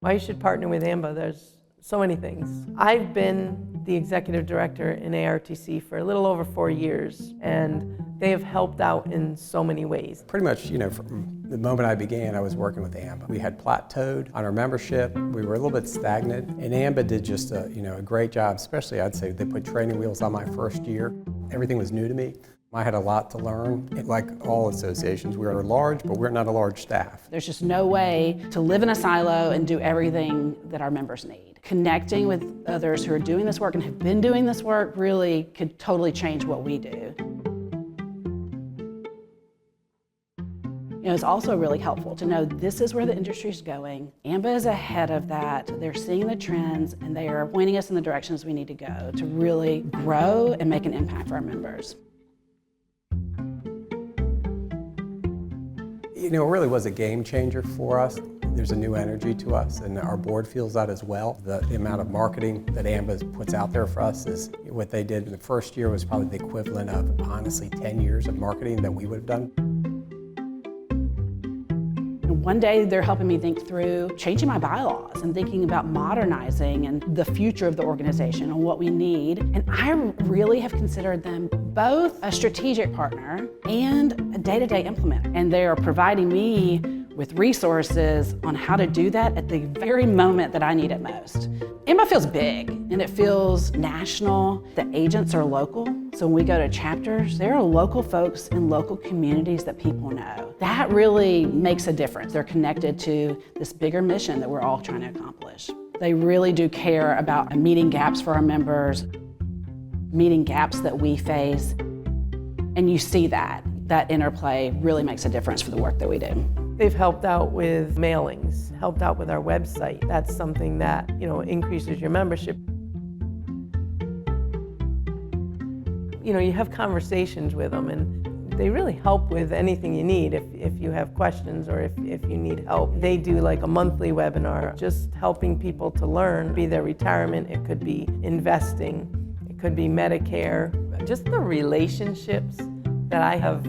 Why you should partner with AMBA, there's so many things. I've been the executive director in ARTC for a little over 4 years, and they have helped out in so many ways. Pretty much, from the moment I began, I was working with AMBA. We had plateaued on our membership. We were a little bit stagnant, and AMBA did just a great job, especially I'd say they put training wheels on my first year. Everything was new to me. I had a lot to learn. Like all associations, we are large, but we're not a large staff. There's just no way to live in a silo and do everything that our members need. Connecting with others who are doing this work and have been doing this work really could totally change what we do. It's also really helpful to know this is where the industry is going. AMBA is ahead of that. They're seeing the trends and they are pointing us in the directions we need to go to really grow and make an impact for our members. It really was a game changer for us. There's a new energy to us, and our board feels that as well. The amount of marketing that AMBA puts out there for us is what they did in the first year was probably the equivalent of, honestly, 10 years of marketing that we would have done. One day they're helping me think through changing my bylaws and thinking about modernizing and the future of the organization and what we need. And I really have considered them both a strategic partner and a day-to-day implementer. And they are providing me with resources on how to do that at the very moment that I need it most. AMBA feels big and it feels national. The agents are local, so when we go to chapters, there are local folks in local communities that people know. That really makes a difference. They're connected to this bigger mission that we're all trying to accomplish. They really do care about meeting gaps for our members, meeting gaps that we face, and you see that. That interplay really makes a difference for the work that we do. They've helped out with mailings, helped out with our website. That's something that, increases your membership. You have conversations with them and they really help with anything you need. If you have questions or if you need help. They do like a monthly webinar, just helping people to learn, be their retirement, it could be investing, it could be Medicare. Just the relationships that I have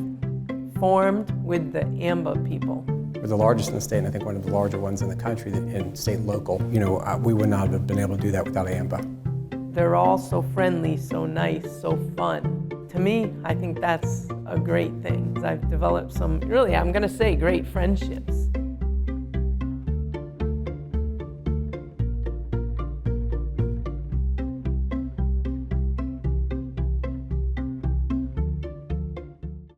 formed with the AMBA people. We're the largest in the state, and I think one of the larger ones in the country in state and local. We would not have been able to do that without AMBA. They're all so friendly, so nice, so fun. To me, I think that's a great thing. I've developed some, really, I'm gonna say great friendships.